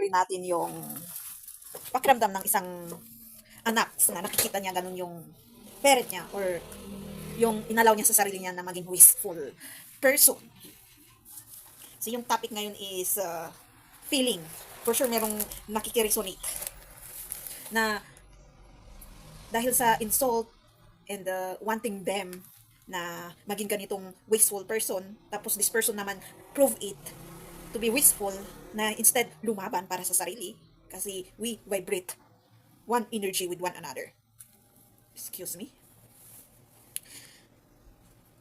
rin natin yung pakiramdam ng isang anak na nakikita niya ganun yung parent niya or yung inalaw niya sa sarili niya na maging wistful person. So yung topic ngayon is feeling. For sure merong nakikiresonate na dahil sa insult and wanting them na maging ganitong wasteful person, tapos this person naman prove it to be wasteful na instead lumaban para sa sarili kasi we vibrate one energy with one another. Excuse me.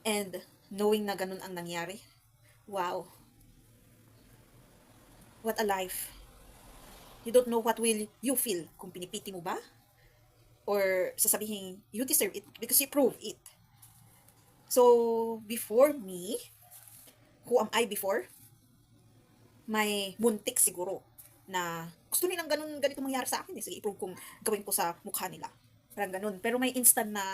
And knowing na ganun ang nangyari, wow, what a life. You don't know what will you feel kung pinipiti mo ba or sasabihin you deserve it because you prove it. So before me, who am I before? May muntik siguro na gusto nilang ganito mangyari sa akin. Sige, i-prove kong gawin ko sa mukha nila. Parang ganun. Pero may instant na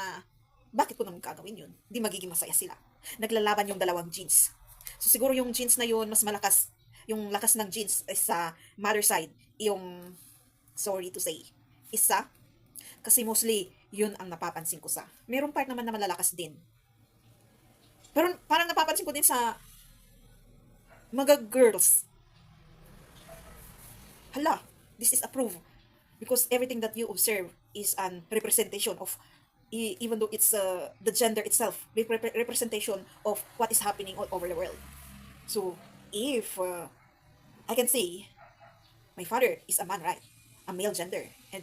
bakit ko naman gagawin yun? Hindi magiging masaya sila. Naglalaban yung dalawang genes. So siguro yung genes na yun, mas malakas. Yung lakas ng genes is sa mother side. Yung, sorry to say, isa. Kasi mostly, yun ang napapansin ko sa. Merong part naman na malalakas din. Pero parang napapansin ko din sa mga girls. Hala, this is approved. Because everything that you observe is an representation of, even though it's the gender itself, representation of what is happening all over the world. So, if I can say, my father is a man, right? A male gender. And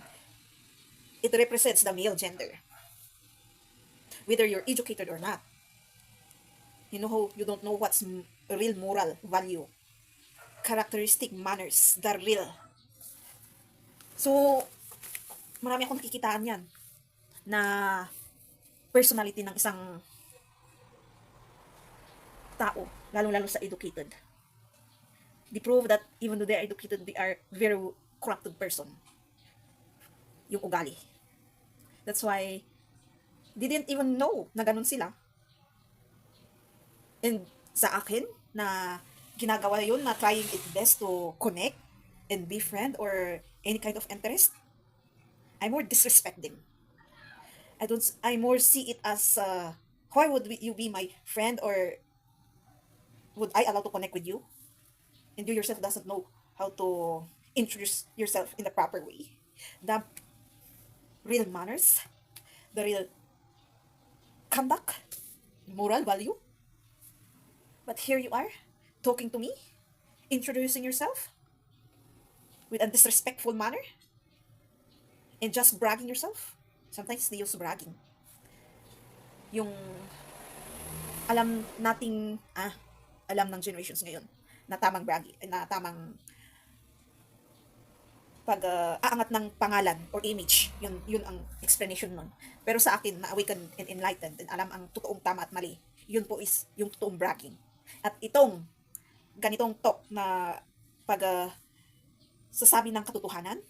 it represents the male gender. Whether you're educated or not. You don't know what's real moral value. Characteristic manners, the real. So, marami akong nakikitaan yan na personality ng isang tao, lalong-lalo sa educated. They prove that even though they are educated, they are very corrupted person. Yung ugali. That's why they didn't even know na ganun sila. And sa akin, na ginagawa yun, na trying its best to connect and be friend or any kind of interest, I more disrespect them. I more see it as, why would you be my friend or would I allow to connect with you? And you yourself doesn't know how to introduce yourself in the proper way. The real manners, the real conduct, moral value. But here you are, talking to me, introducing yourself with a disrespectful manner, and just bragging yourself. Sometimes they use bragging. Yung alam ng generations ngayon, na tamang bragging, na tamang aangat ng pangalan or image, yun ang explanation nun. Pero sa akin, na awakened and enlightened, and alam ang totoong tama at mali, yun po is yung totoong bragging. At itong ganitong talk na sasabi ng katotohanan,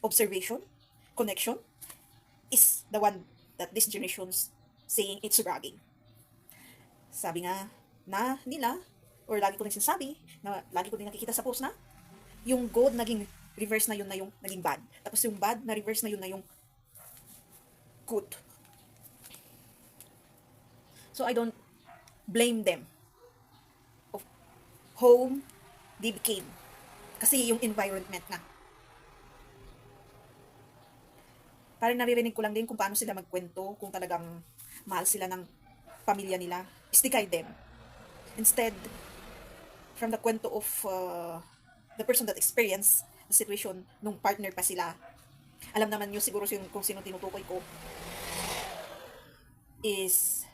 observation, connection, is the one that this generation's saying it's bragging. Sabi nga na nila, or lagi ko din sinasabi, na lagi ko din nakikita sa post na, yung good naging reverse na yun na yung naging bad. Tapos yung bad na reverse na yun na yung good. So I don't blame them of home they became. Kasi yung environment na. Parang naririnig ko lang din kung paano sila magkwento, kung talagang mahal sila ng pamilya nila. Is to guide them. Instead, from the kwento of the person that experienced the situation nung partner pa sila, alam naman nyo siguro kung sino tinutukoy ko, is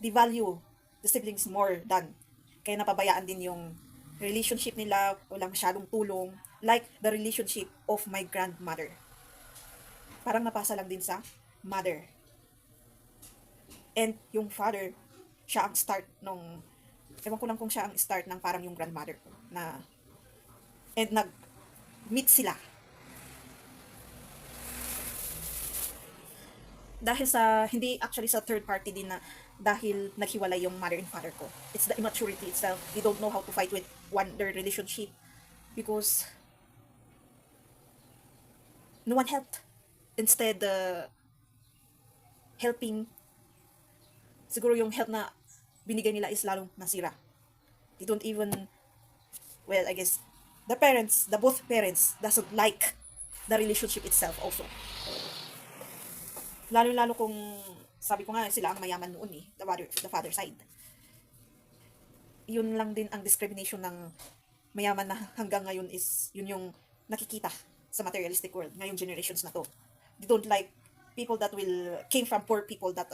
the value the siblings more than, kaya napabayaan din yung relationship nila, walang masyadong tulong, like the relationship of my grandmother. Parang napasa lang din sa mother. And yung father, siya ang start nung, ewan ko lang kung siya ang start ng parang yung grandmother na, and nag-meet sila. Dahil sa, hindi actually sa third party din na, dahil naghiwalay yung mother and father ko. It's the immaturity itself. They don't know how to fight with their relationship. Because no one helped. Instead, helping, siguro yung help na binigay nila is lalong nasira. They don't even, well, I guess, the both parents doesn't like the relationship itself also. Lalo-lalo kung, sabi ko nga, sila ang mayaman noon eh, the father side. Yun lang din ang discrimination ng mayaman na hanggang ngayon is, yun yung nakikita sa materialistic world, ngayong generations na to. They don't like people that came from poor people that,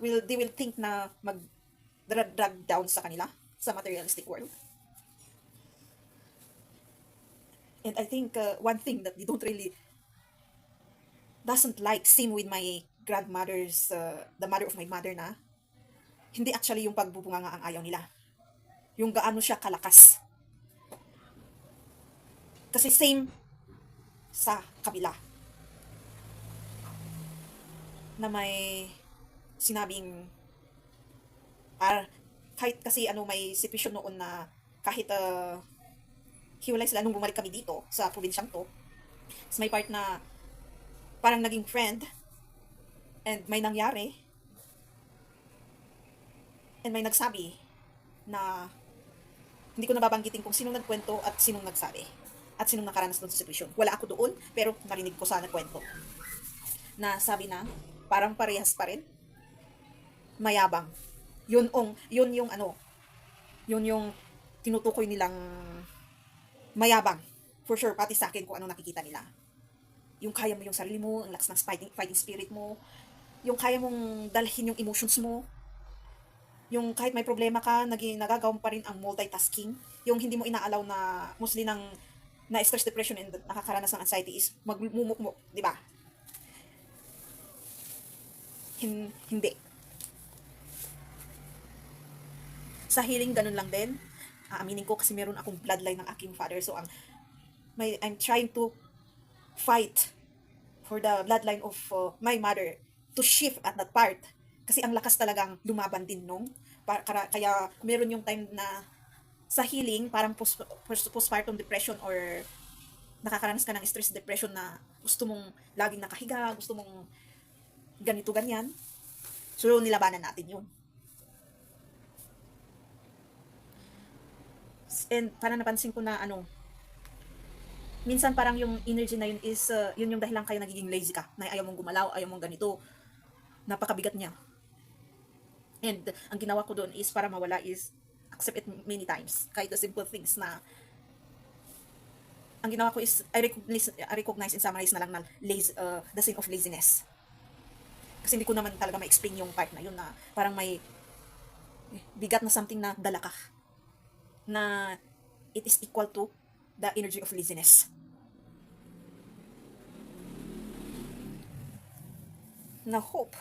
they will think na drag down sa kanila, sa materialistic world. And I think, one thing that they don't really doesn't like, same with my grandmother's, the mother of my mother na, hindi actually yung pagbubunga nga ang ayaw nila. Yung gaano siya kalakas. Kasi same sa kabila. Na may sinabing, kahit kasi may sitwasyon noon na kahit hiwalay sila nung bumalik kami dito sa probinsyang to, so may part na parang naging friend and may nangyari and may nagsabi na hindi ko nababanggitin kung sinong nagkwento at sinong nagsabi at sinong nakaranas doon sa sitwasyon. Wala ako doon, pero narinig ko sa nagkwento na sabi na parang parehas pa rin, mayabang. Yun yung tinutukoy nilang mayabang. For sure, pati sa akin kung ano nakikita nila. Yung kaya mo yung sarili mo, ang lakas ng fighting spirit mo, yung kaya mong dalhin yung emotions mo, yung kahit may problema ka, nagagawa mo pa rin ang multitasking, yung hindi mo inaalaw na mostly na stress, depression, and nakakaranas ng anxiety is magmumukmuk, di ba? Hindi. Sa healing, ganun lang din. Aaminin ko kasi meron akong bloodline ng aking father. So, I'm trying to fight for the bloodline of my mother to shift at that part. Kasi ang lakas talagang lumaban din nung. Kaya meron yung time na sa healing, parang postpartum depression or nakakaranas ka ng stress depression na gusto mong laging nakahiga, gusto mong ganito, ganyan. So, nilabanan natin yun. And parang napansin ko na minsan parang yung energy na yun is, yun yung dahilan kaya nagiging lazy ka, na ayaw mong gumalaw, ayaw mong ganito, napakabigat niya. And ang ginawa ko doon is para mawala is accept it many times, kahit the simple things na ang ginawa ko is I recognize and summarize na lang na the sin of laziness. Kasi hindi ko naman talaga ma-explain yung part na yun na parang may bigat na something na dala ka, na it is equal to the energy of laziness. Na hope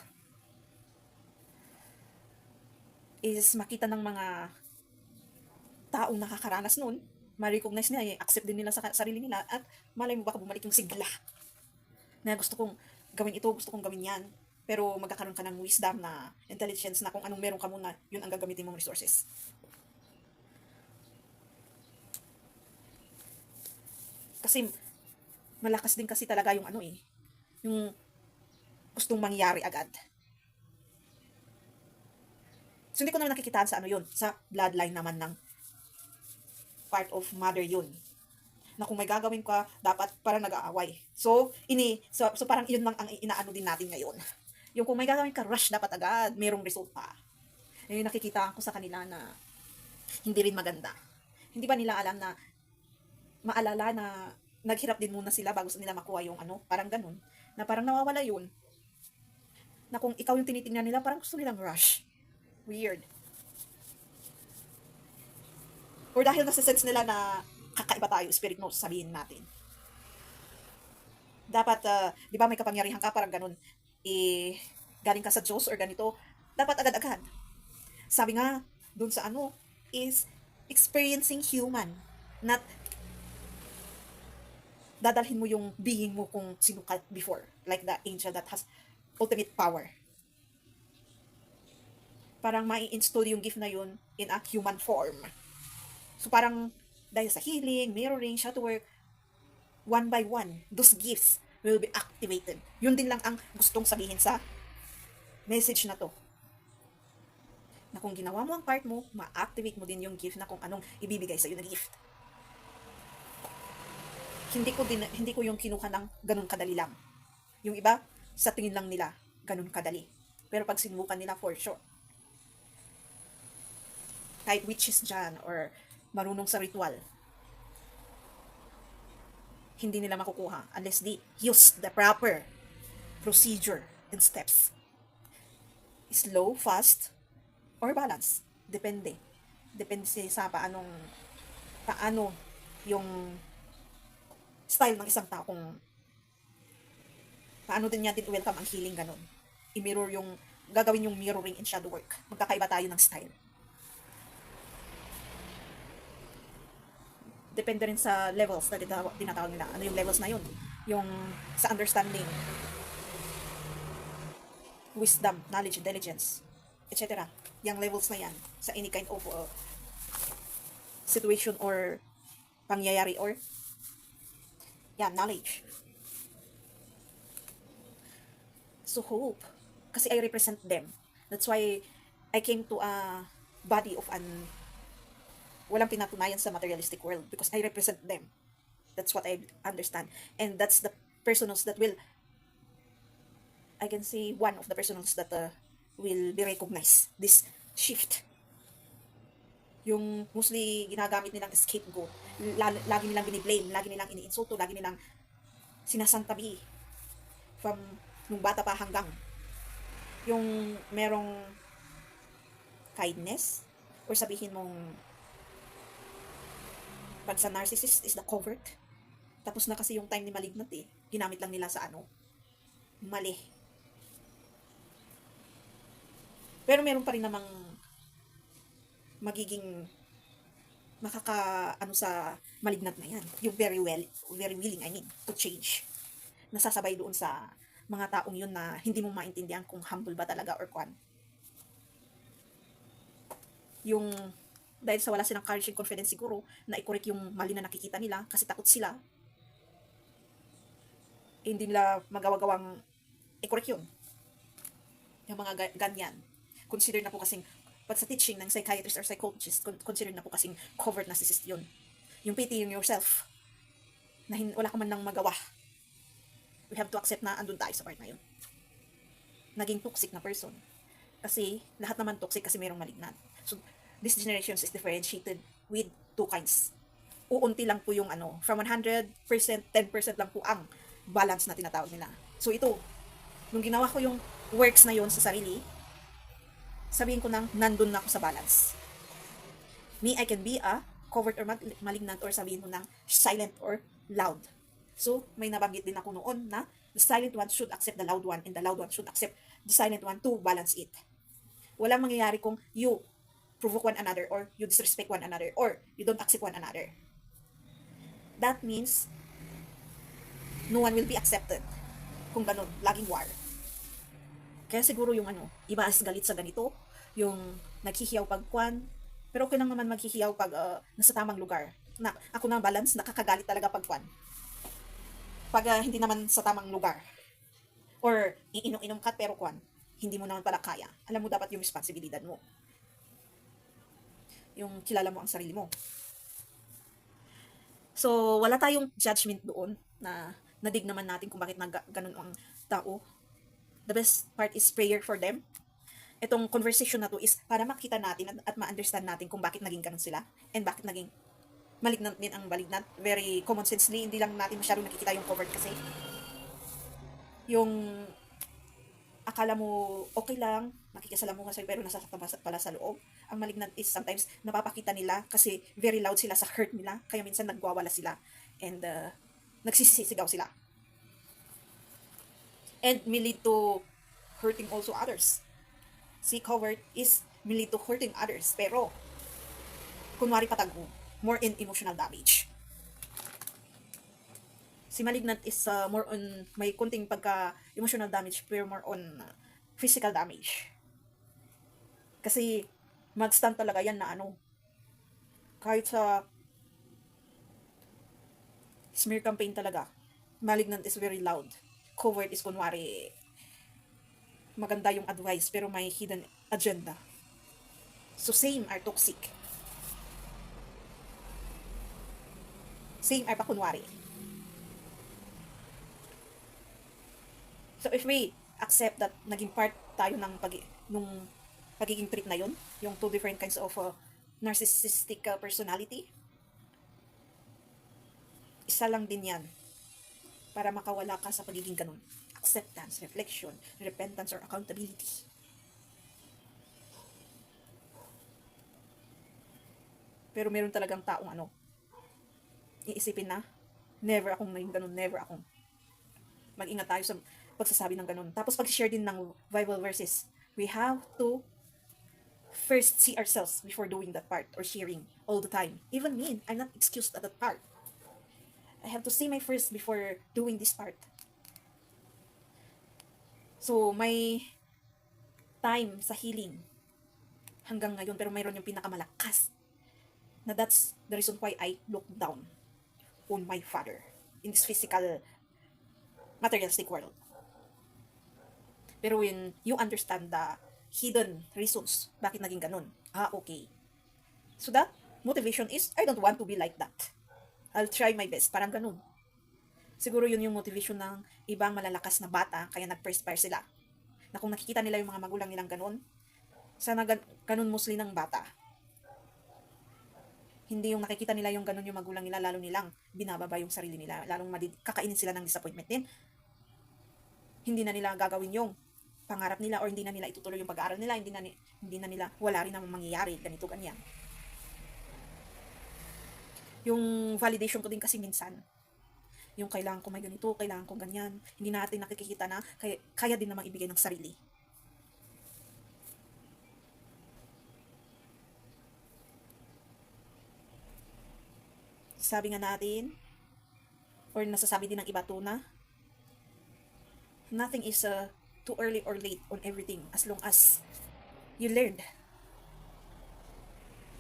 is makita ng mga taong nakakaranas nun, ma-recognize nila, accept din nila sa sarili nila, at malay mo baka bumalik yung sigla na gusto kong gawin ito, gusto kong gawin yan, pero magkakaroon ka ng wisdom na intelligence na kung anong meron ka muna, yun ang gagamitin mong resources. Kasi malakas din kasi talaga yung yung gustong mangyari agad. So, hindi ko naman nakikitaan sa yun, sa bloodline naman ng part of mother yun. Na kung may gagawin ka, dapat parang nag-aaway. So parang yun lang ang inaano din natin ngayon. Yung kung may gagawin ka, rush dapat agad, merong resulta. Yung nakikita ko sa kanila na hindi rin maganda. Hindi ba nila alam na, maalala na naghirap din muna sila bago nila makuha yung parang ganun. Na parang nawawala yun. Na kung ikaw yung tinitingnan nila, parang gusto nilang rush. Weird. Or dahil nasa-sense nila na kakaiba tayo, spirit mo, sabihin natin. Dapat, di ba may kapangyarihan ka, parang ganun, galing ka sa Diyos or ganito, dapat agad-agad. Sabi nga, dun sa is experiencing human. Not dadalhin mo yung being mo kung sino ka before. Like the angel that has ultimate power. Parang mai-install yung gift na yun in a human form. So parang dahil sa healing, mirroring, shadow work, one by one, those gifts will be activated. Yun din lang ang gustong sabihin sa message na to. Na kung ginawa mo ang part mo, ma-activate mo din yung gift na kung anong ibibigay sa'yo na gift. Hindi ko yung kinuha ng ganun kadali lang. Yung iba, sa tingin lang nila, ganun kadali. Pero pag sinubukan nila, for sure. Kahit witches dyan, or marunong sa ritual, hindi nila makukuha unless they use the proper procedure and steps. Slow, fast, or balance. Depende. Depende sa paano yung style ng isang tao, kung paano din natin welcome ang healing ganun. I-mirror yung, gagawin yung mirroring and shadow work. Magkakaiba tayo ng style. Depende rin sa levels na tinatawag nila. Ano yung levels na yun? Yung sa understanding, wisdom, knowledge, intelligence, etc. Yung levels na yan sa any kind of situation or pangyayari or knowledge. So hope, kasi I represent them. That's why I came to a body of walang pinatunayan sa materialistic world, because I represent them. That's what I understand. And that's the personals that will, I can say, one of the personals that will be recognized. This shift. Yung mostly ginagamit nilang scapegoat. Lagi nilang biniblame, lagi nilang iniinsulto, lagi nilang sinasantabi. From nung bata pa hanggang yung merong kindness, or sabihin mong pag sa narcissist is the covert. Tapos na kasi yung time ni malignant ginamit lang nila sa mali. Pero meron pa rin namang magiging sa malignant na yan. Yung very willing, to change. Nasasabay doon sa mga taong yun na hindi mo maintindihan kung humble ba talaga or kwan. Yung dahil sa wala silang courage and confidence siguro na i-correct yung mali na nakikita nila kasi takot sila, hindi nila magawagawang i-correct yun. Yung mga ganyan. Consider na po kasing, pag sa teaching ng psychiatrist or psychologist, consider na po kasing covert narcissist yun. Yung pitying yourself, na wala ka man lang magawa. We have to accept na andun tayo sa part na yun. Naging toxic na person. Kasi, lahat naman toxic kasi mayroong malignant. So, this generation is differentiated with two kinds. Uunti lang po yung from 100%, 10% lang po ang balance na tinatawag nila. So, ito, nung ginawa ko yung works na yun sa sarili, sabihin ko nang nandun na ako sa balance. Me, I can be a covert or malignant, or sabihin mo nang silent or loud. So, may nabanggit din ako noon na the silent one should accept the loud one, and the loud one should accept the silent one to balance it. Walang mangyayari kung you provoke one another, or you disrespect one another, or you don't accept one another. That means no one will be accepted. Kung ganun, laging war. Kaya siguro yung iba is galit sa ganito, yung naghihiyaw pagkwan, pero okay lang naman maghihiyaw pag nasa tamang lugar. Na ako na balance, nakakagalit talaga pagkwan. Pag hindi naman sa tamang lugar. Or iinom-inom ka pero kwan, hindi mo naman pala kaya. Alam mo dapat yung responsibilidad mo. Yung kilala mo ang sarili mo. So, wala tayong judgment doon na nadig naman natin kung bakit ganun ang tao. The best part is prayer for them. Itong conversation na to is para makita natin at ma-understand natin kung bakit naging ganun sila, and bakit naging malignant din ang malignant. Very common sensely, hindi lang natin masyadong nakikita yung covert kasi. Yung akala mo okay lang, nakikisalamuha sa'yo pero nasasaktan pala sa loob. Ang malignant is sometimes napapakita nila kasi very loud sila sa hurt nila, kaya minsan nagwawala sila and nagsisisigaw sila. And may lead to hurting also others. Si covert is may lead to hurting others, pero kunwari patago, more in emotional damage. Si malignant is more on, may kunting pagka-emotional damage, pero more on physical damage. Kasi mag-stand talaga yan na kahit sa Smear campaign talaga. Malignant is very loud. Covert is kunwari maganda yung advice pero may hidden agenda. So same are toxic. Same are pa kunwari. So if we accept that naging part tayo ng nung pagiging trait na yun, yung two different kinds of narcissistic personality, isa lang din yan para makawala ka sa pagiging ganun. Acceptance, reflection, repentance, or accountability. Pero meron talagang taong iisipin na, never akong naging ganun, never akong. Mag-ingat tayo sa pagsasabi ng ganun. Tapos pag-share din ng Bible verses, we have to first see ourselves before doing that part or sharing all the time. Even me, I'm not excused at that part. I have to see my first before doing this part. So, may time sa healing hanggang ngayon, pero mayroon yung pinakamalakas na that's the reason why I look down on my father in this physical, materialistic world. Pero when you understand the hidden reasons bakit naging ganun, okay. So that motivation is, I don't want to be like that. I'll try my best, parang ganun. Siguro yun yung motivation ng ibang malalakas na bata, kaya nag-perspire sila. Na kung nakikita nila yung mga magulang nilang ganun, sana ganun mostly ng bata. Hindi yung nakikita nila yung ganun yung magulang nila, lalo nilang binababa yung sarili nila, lalong kakainin sila ng disappointment din. Hindi na nila gagawin yung pangarap nila or hindi na nila itutuloy yung pag-aaral nila, hindi na nila, wala rin namang mangyayari, ganito, ganyan. Yung validation ko din kasi minsan, yung kailangan ko may ganito, kailangan ko ganyan, hindi natin nakikita na kaya din namang ibigay ng sarili. Sabi nga natin, or nasasabi din ng iba to na, nothing is too early or late on everything as long as you learned.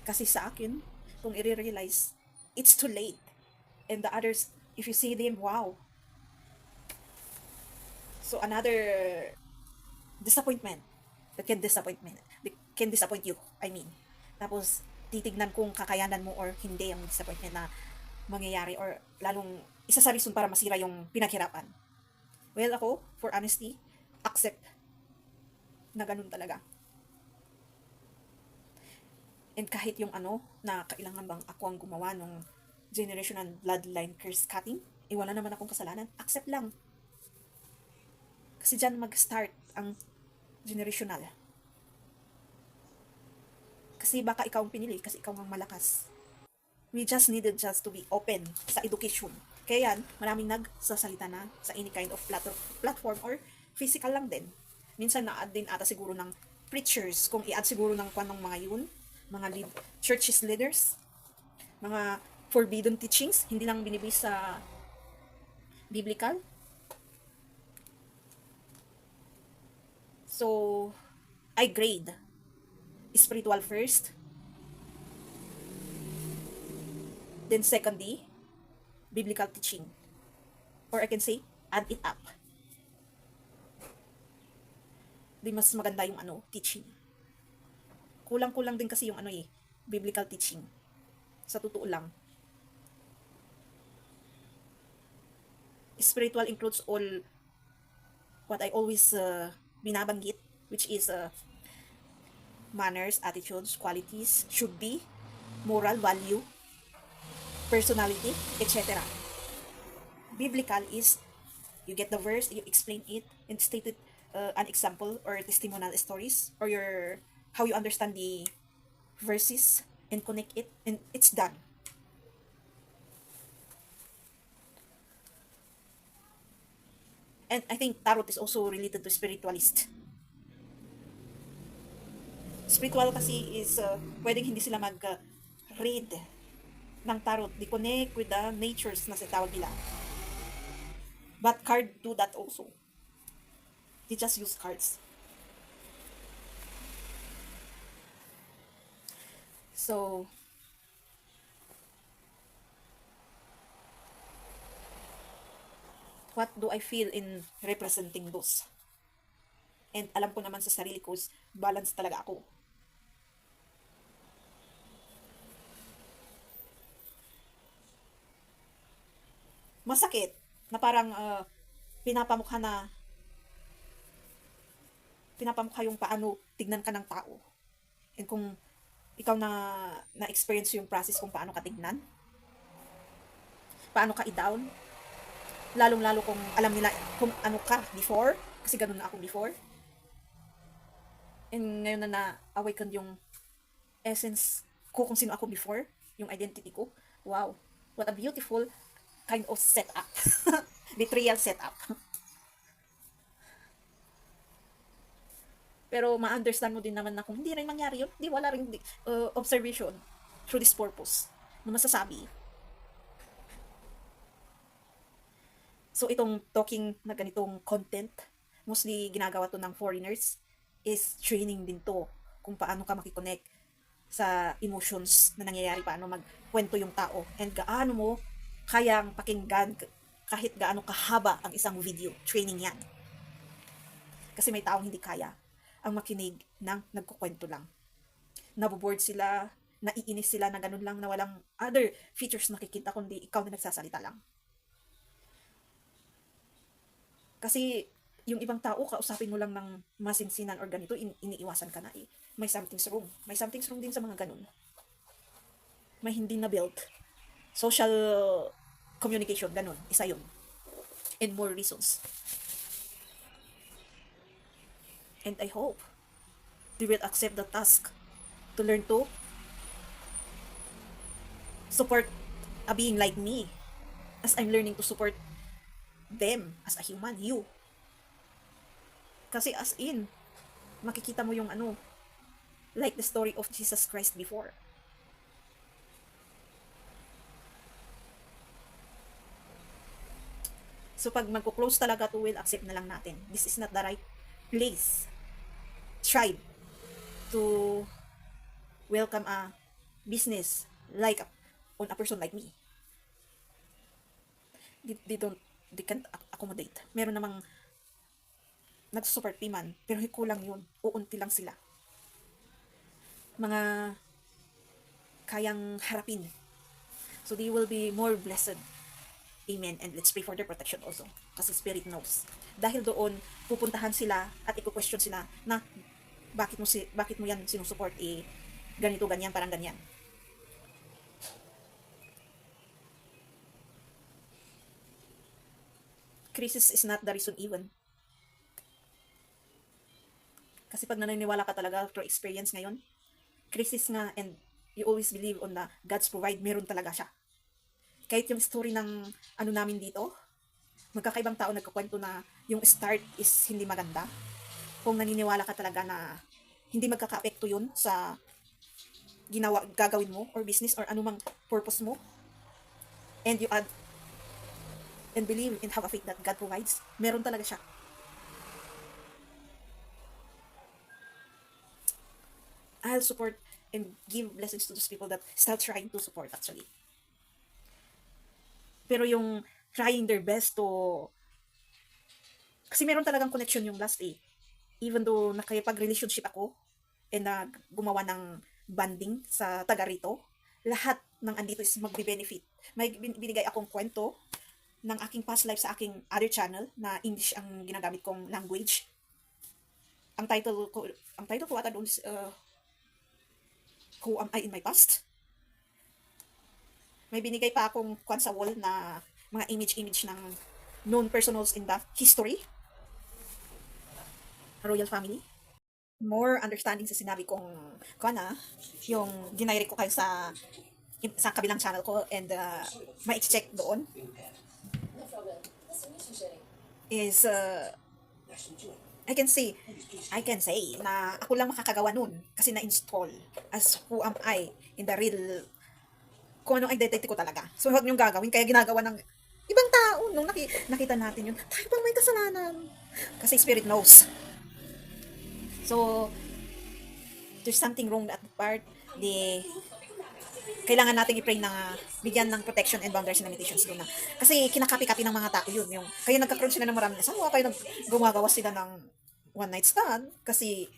Kasi sa akin, kung i-realize, it's too late. And the others, if you see them, wow. So another disappointment that can disappoint you, I mean. Tapos, titignan kung kakayanan mo or hindi ang disappointment na mangyayari or lalong isa sa reason para masira yung pinaghirapan. Well, ako, for honesty, accept na ganun talaga. And kahit yung na kailangan bang ako ang gumawa ng generational bloodline curse cutting, wala naman akong kasalanan, accept lang. Kasi dyan mag-start ang generational. Kasi baka ikaw ang pinili, kasi ikaw ang malakas. We just needed to be open sa education. Kaya yan, maraming nagsasalita na sa any kind of platform or physical lang din. Minsan na-add din ata siguro ng preachers, kung i-add siguro ng mga yun, mga churches leaders, mga forbidden teachings, hindi lang binibis sa biblical. So, I grade spiritual first, then secondly, biblical teaching. Or I can say, add it up. Di mas maganda yung teaching. Kulang-kulang din kasi yung biblical teaching. Sa totoo lang. Spiritual includes all what I always binabanggit, which is manners, attitudes, qualities, should be, moral value, personality, etc. Biblical is, you get the verse, you explain it, and state it an example or testimonial stories, or how you understand the verses, and connect it, and it's done. And I think tarot is also related to spiritualist. Spiritual kasi is, pwedeng hindi sila mag-read ng tarot. They connect with the natures na sitawag nila. But card do that also. They just use cards. So, what do I feel in representing those. And alam ko naman sa sarili ko, balance talaga ako. Masakit na parang pinapamukha na pinapamukha yung paano tignan ka ng tao. And kung ikaw na-experience yung process kung paano ka tignan, paano ka i-down, lalong-lalo kung alam nila kung ano ka before, kasi ganun na ako before. And ngayon na na-awaken yung essence ko kung sino ako before, yung identity ko. Wow, what a beautiful kind of setup. Betrayal setup. Pero ma-understand mo din naman na kung hindi rin mangyari yun, di wala rin observation through this purpose na masasabi. So itong talking na ganitong content, mostly ginagawa to ng foreigners, is training din to kung paano ka makikonnect sa emotions na nangyayari, paano magkwento yung tao, and gaano mo kayang pakinggan kahit gaano kahaba ang isang video. Training yan. Kasi may taong hindi kaya ang makinig ng nagkukwento lang. Naboboard sila, naiinis sila na ganun lang, na walang other features nakikita kundi ikaw na nagsasalita lang. Kasi yung ibang tao, kausapin mo lang ng masinsinan or ganito, iniiwasan ka na eh. May something's wrong. May something's wrong din sa mga ganun. May hindi na built. Social communication, ganun. Isa yun. And more reasons. And I hope they will accept the task to learn to support a being like me as I'm learning to support them as a human, you. Kasi as in, makikita mo yung like the story of Jesus Christ before. So pag magko-close talaga to, will accept na lang natin. This is not the right place, tribe, to welcome a business like on a person like me. They can't accommodate. Meron namang nagsusupport man, pero kulang yun. Uunti lang sila. Mga kayang harapin. So they will be more blessed. Amen. And let's pray for their protection also. Kasi Spirit knows. Dahil doon, pupuntahan sila at i-question sila na bakit mo yan sinusupport, ganito, ganyan, parang ganyan. Crisis is not the reason even. Kasi pag naniniwala ka talaga through experience ngayon, crisis nga, and you always believe on the God's provide, meron talaga siya. Kahit yung story ng namin dito, magkakaibang tao nagkukwento na yung start is hindi maganda. Kung naniniwala ka talaga na hindi magkaka-apekto yun sa gagawin mo or business or anumang purpose mo, and you add and believe and have a faith that God provides, meron talaga siya. I'll support and give blessings to those people that still trying to support actually. Pero yung trying their best to, kasi meron talagang connection yung last even though nakipag-relationship ako and gumawa ng banding sa taga rito, lahat ng andito is magbe-benefit. May binigay akong kwento ng aking past life sa aking other channel na English ang ginagamit kong language. Ang title ko ata doon is Who Am I in My Past? May binigay pa akong kwan sa wall na mga image ng known personals in the history, royal family. More understanding sa sinabi kong yung dinirect ko kayo sa kabilang channel ko, and ma-check doon is I can say na ako lang makakagawa nun kasi na-install as Who Am I in the real, kung anong identity ko talaga. So huwag niyong gagawin, kaya ginagawa ng ibang tao. Nung nakita natin yun, tayo bang may kasalanan? Kasi Spirit knows. So there's something wrong at the part. kailangan nating i-pray na bigyan ng protection and boundaries and limitations doon na. Kasi kinakapi-kapi ng mga tao yun. Yung, kaya nagkakaroon sila ng maraming asawa, kaya gumagawa sila ng one night stand. Kasi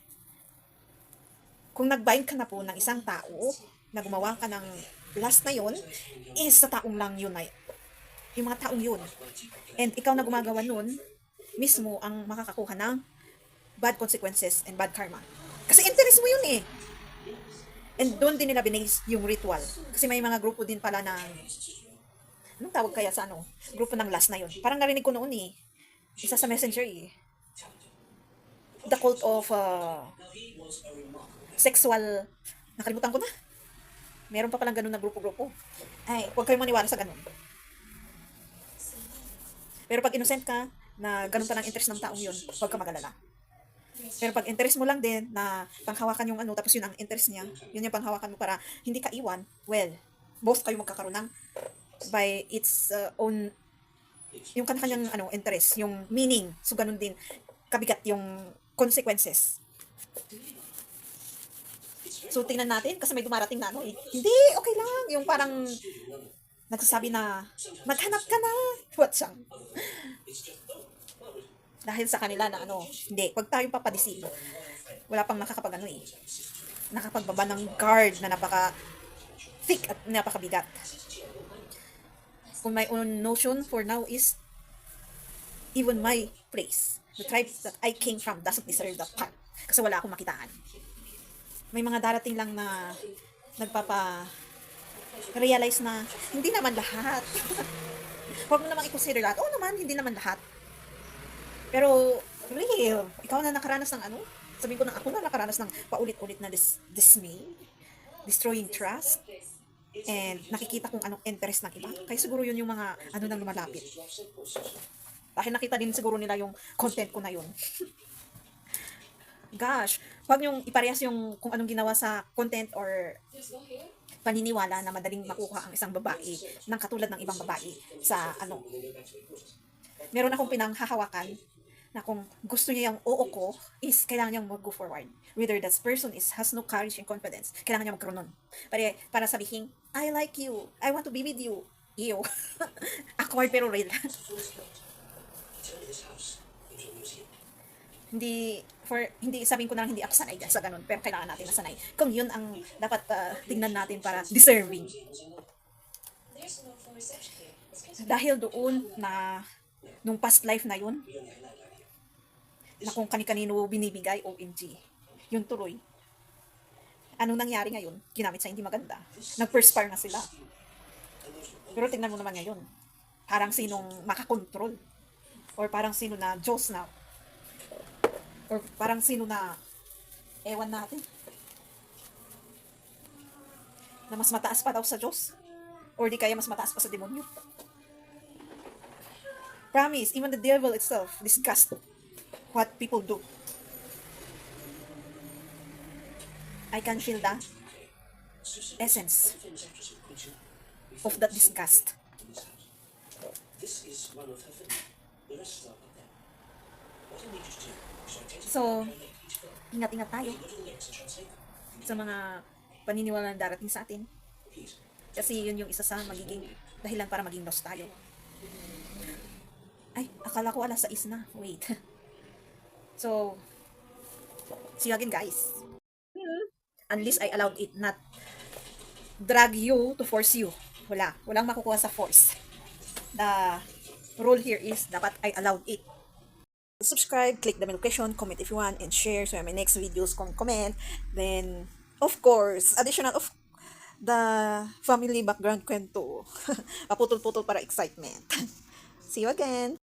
kung nag-bind ka na po ng isang tao, na gumawa ka ng last na yun, is sa taong lang yun na yung mga taong yun. And ikaw na gumagawa nun, mismo ang makakakuha ng bad consequences and bad karma. Kasi interest mo yun eh. And doon din nila binase yung ritual. Kasi may mga grupo din pala ng, anong tawag kaya sa ano? Grupo ng last na yun. Parang narinig ko noon eh. Isa sa messenger eh. The cult of sexual, nakalimutan ko na. Meron pa palang ganun na grupo-grupo. Ay, huwag kayong maniwala sa ganun. Pero pag innocent ka, na ganun pa ng interest ng taong yun, huwag ka mag-alala. Pero pag interest mo lang din na panghawakan yung ano, tapos yun ang interest niya, yun yung panghawakan mo para hindi ka iwan, well, both kayo magkakaroon ng by its own, yung kanyang ano, interest, yung meaning. So, ganun din, kabigat yung consequences. So, tingnan natin, kasi may dumarating na ano eh. Hindi, okay lang. Yung parang nagsasabi na, maghanap ka na. What siyang? Dahil sa kanila na ano, hindi, wag tayong papadisibo. Wala pang nakakapag ano eh. Nakapagbaba ng guard na napaka thick at napakabigat. Kung my own notion for now is, even my place, the tribe that I came from doesn't deserve that part. Kasi wala akong makitaan. May mga darating lang na nagpapa-realize na hindi naman lahat. Huwag mo namang i-consider lahat. Oo naman, hindi naman lahat. Pero, real, ikaw na nakaranas ng ano? Sabihin ko na ako na nakaranas ng paulit-ulit na dismay, destroying trust, and nakikita kung anong interest ng iba. Kaya siguro yun yung mga ano nang lumalapit. Dahil nakita din siguro nila yung content ko na yun. Gosh, huwag niyong iparehas yung kung anong ginawa sa content or paniniwala na madaling makuha ang isang babae ng katulad ng ibang babae sa ano. Meron akong pinanghahawakan na kung gusto niya yung oo ko, is kailangan niyang mag-go forward. Whether that person has no courage and confidence, kailangan niya magkaroon nun. Para sabihin, I like you, I want to be with you. Ew. Awkward pero real. hindi sabihin ko na lang hindi ako sanay sa ganun, pero kailangan natin nasanay. Kung yun ang dapat tingnan natin para deserving. Dahil doon na, nung past life na yun, na kung kani-kanino binibigay, OMG, yun tuloy. Anong nangyari ngayon? Ginamit sa hindi maganda. Nag-perspire na sila. Pero tingnan mo naman ngayon, parang sinong makakontrol, or parang sino na Diyos na, or parang sino na ewan natin, na mas mataas pa daw sa Diyos, or di kaya mas mataas pa sa demonyo. Promise, even the devil itself disgusts what people do. I can feel the essence of that disgust. So, ingat-ingat tayo sa mga paniniwala na darating sa atin. Kasi yun yung isa sa magiging dahilan para maging lost tayo. Ay, akala ko 6:00 na. Wait. So, see you again, guys. Unless I allowed it, not drag you to force you. Walang makukuha sa force. The rule here is dapat I allowed it. Subscribe, click the notification, comment if you want, and share. So my next videos, comment. Then, of course, additional of the family background kwento. Paputol-putol para excitement. See you again.